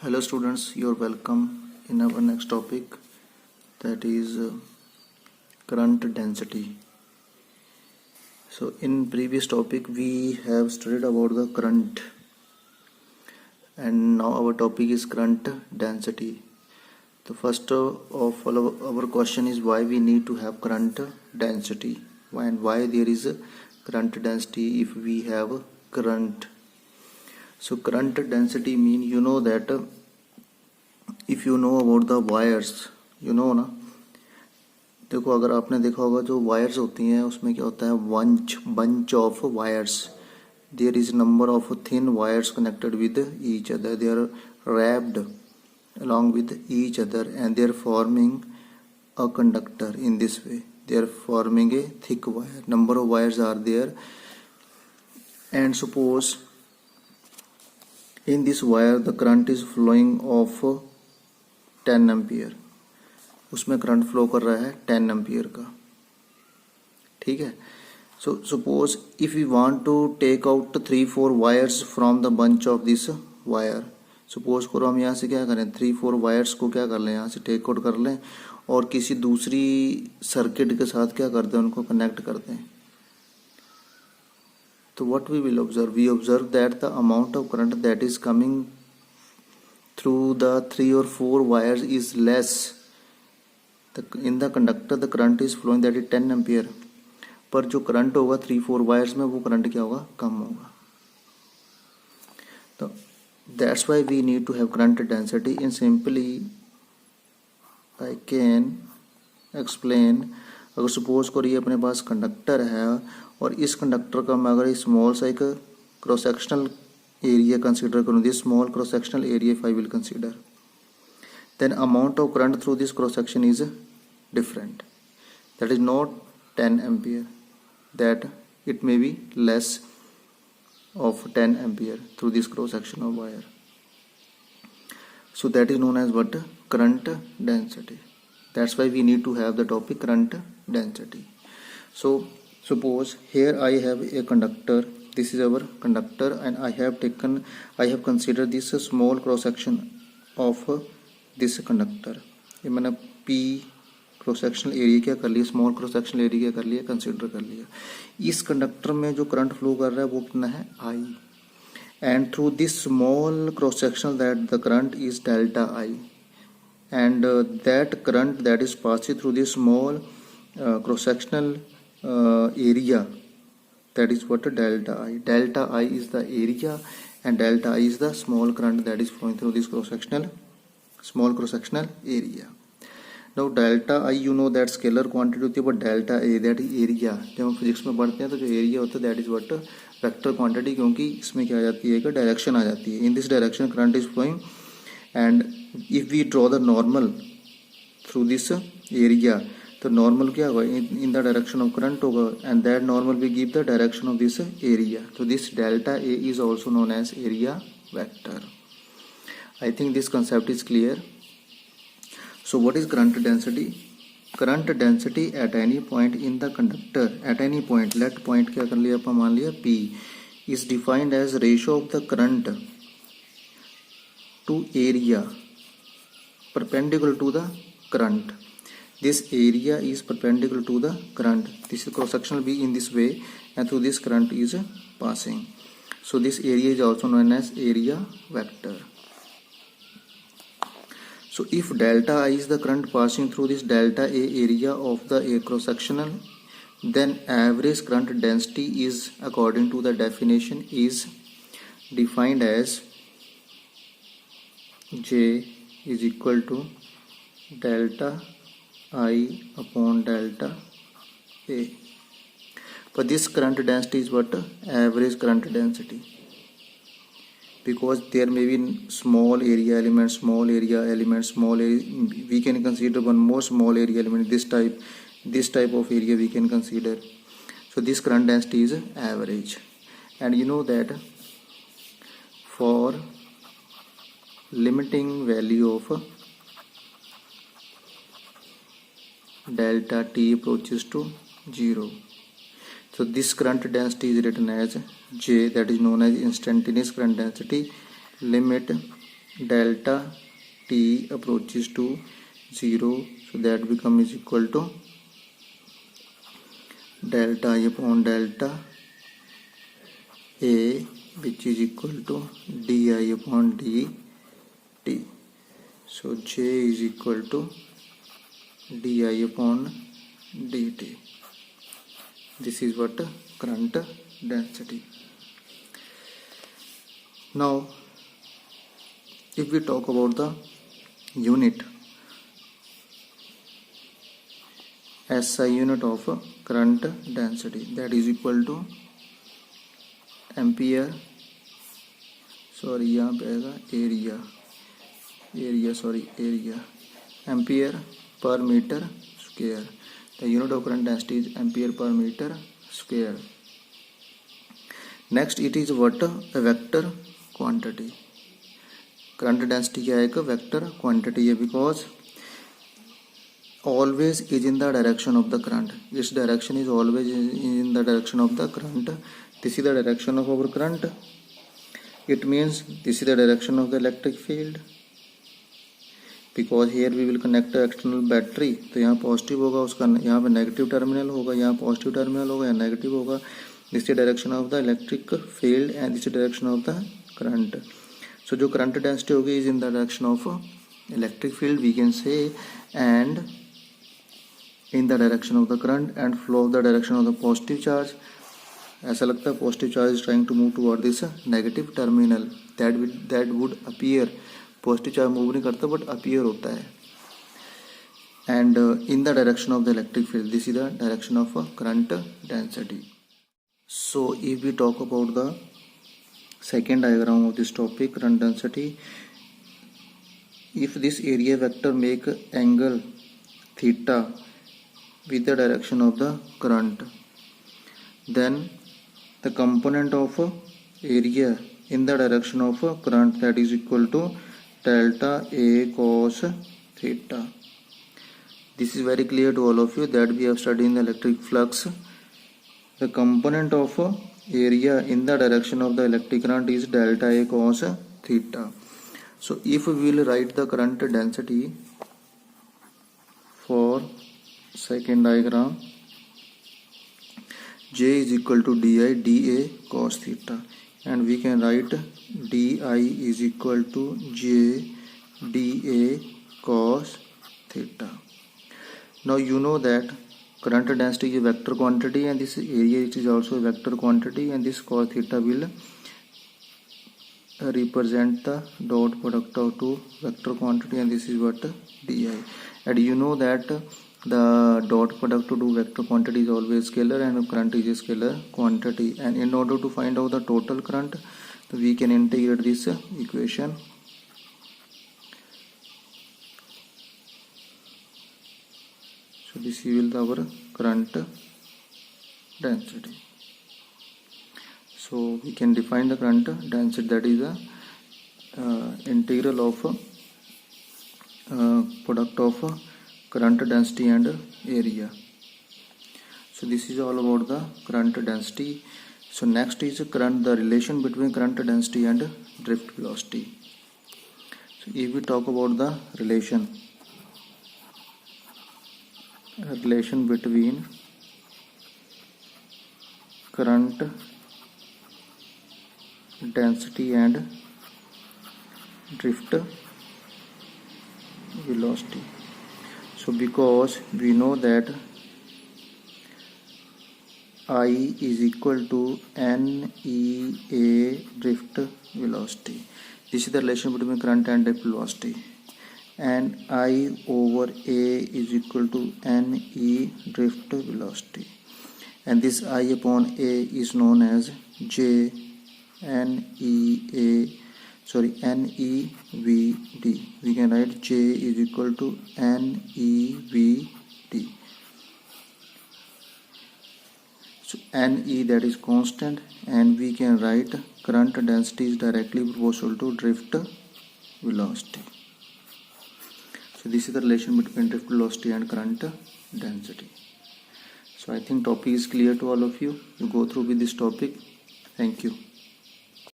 Hello students, you're welcome in our next topic, that is current density. So in previous topic we have studied about the current, and now our topic is current density. The first of all our question is why we need to have current density, and why there is a current density if we have current. So current density mean that if you know about the wires, ना, देखो अगर आपने देखा होगा जो wires होती हैं उसमें क्या होता है, bunch of wires. There is number of thin wires connected with each other. They are wrapped along with each other and they are forming a conductor. In this way they are forming a thick wire. Number of wires are there, and suppose in this wire the current is flowing of 10 ampere. उसमें current flow कर रहा है 10 ampere का. ठीक है. So suppose if you want to take out 3-4 wires from the bunch of this wire. Suppose करो हम यहाँ से क्या करें, 3-4 वायर्स को क्या कर लें, यहाँ से टेक आउट कर लें और किसी दूसरी सर्किट के साथ क्या कर दें, उनको कनेक्ट कर दें. तो what we will observe, we observe that the amount of current that is coming through the 3 or 4 wires is less. In the conductor the current is flowing, that is 10 ampere, पर जो current होगा 3-4 wires में वो current क्या होगा, कम होगा. तो that's why we need to have current density. In simply I can explain, अगर सपोज करिए अपने पास कंडक्टर है और इस कंडक्टर का मैं अगर स्मॉल सा एक क्रॉस सेक्शनल area consider करूँ, this small cross sectional area if I will consider, then amount of current through this cross section is different. That is not 10 ampere, that it may be less of 10 ampere through this cross section of wire. So that is known as what, current density. That's why we need to have the topic current density. So suppose here I have a conductor. This is our conductor and I have considered this small cross section of this conductor. ये मैंने P cross sectional area क्या कर लिया, small cross sectional area क्या कर लिया, consider कर लिया. इस कंडक्टर में जो करंट फ्लो कर रहा है वो कितना है, I, and through this small cross section that the current is delta I, and that current that is passing through this small cross sectional area, that is what, delta I. Delta I is the area and delta I is the small current that is flowing through this small cross sectional area. Now delta I, you know that scalar quantity होती है, but delta A, that is area. जब हम physics में पढ़ते हैं तो जो area होता है that is what, vector quantity, क्योंकि इसमें क्या आ जाती है, डायरेक्शन आ जाती है. In this direction current is flowing and if we draw the normal through this area, तो नॉर्मल क्या होगा, in the direction of current होगा, and that normal we give the direction of this area. तो this delta A is also known as area vector. I think this concept is clear. So what is current density? Current density at any point in the conductor, at any point, let point क्या कर लिया अपन, मान लिया P, is defined as ratio of the current to area perpendicular to the current. This area is perpendicular to the current. This cross section will be in this way and through this current is passing. So this area is also known as area vector. So if delta I is the current passing through this delta A area of the A cross sectional, then average current density is, according to the definition, is defined as J is equal to delta I upon delta A. But this current density is what, average current density, because there may be small area elements, we can consider one more small area element, this type of area we can consider. So this current density is average, and you know that for limiting value of delta T approaches to 0, so this current density is written as J, that is known as instantaneous current density, limit delta t approaches to 0, so that become is equal to delta I upon delta a, which is equal to di upon dt. So J is equal to di upon dt. This is what current density. Now if we talk about the unit, SI unit of current density, that is equal to ampere, sorry यहाँ पे आएगा area ampere per metre square. The unit of current density is ampere per metre square. Next it is what a vector quantity. Current density क्या है? एक vector quantity है, because always is in the direction of the current. Its direction is always in the direction of the current. This is the direction of our current. It means this is the direction of the electric field. Because here we will connect the external battery. तो यहाँ positive होगा, उसका यहाँ पे negative terminal होगा, यहाँ positive terminal होगा, यहाँ नेगेटिव होगा. This is direction of the electric field and this is direction of the current. So जो करंट डेंसिटी होगी is in the direction of electric field we can say, and in the direction of the current and flow of the direction of the positive charge. ऐसा लगता है positive charge is trying to move toward this negative terminal. That would appear, positive charge move नहीं करता but appear होता है. And in the direction of the electric field, this is the direction of current density. So if we talk about the second diagram of this topic, current density, if this area vector make angle theta with the direction of the current, then the component of area in the direction of current, that is equal to delta A cos theta. This is very clear to all of you that we have studied in the electric flux. The component of area in the direction of the electric current is delta A cos theta. So if we will write the current density for second diagram, J is equal to di dA cos theta, and we can write di is equal to J dA cos theta. Now you know that current density is a vector quantity and this area it is also a vector quantity, and this cos theta will represent the dot product of two vector quantity, and this is what di. And you know that the dot product to do vector quantity is always scalar and current is a scalar quantity. And in order to find out the total current, we can integrate this equation. So this is our current density. So we can define the current density, that is the integral of product of current density and area. So this is all about the current density. So next is current, the relation between current density and drift velocity. So if we talk about the relation between current density and drift velocity. So because we know that I is equal to NEA drift velocity. This is the relation between current and drift velocity. And I over A is equal to NE drift velocity. And this I upon A is known as J NEVD. We can write J is equal to NEVD. So NE, that is constant, and we can write current density is directly proportional to drift velocity. So this is the relation between drift velocity and current density. So I think topic is clear to all of you. You go through with this topic. Thank you.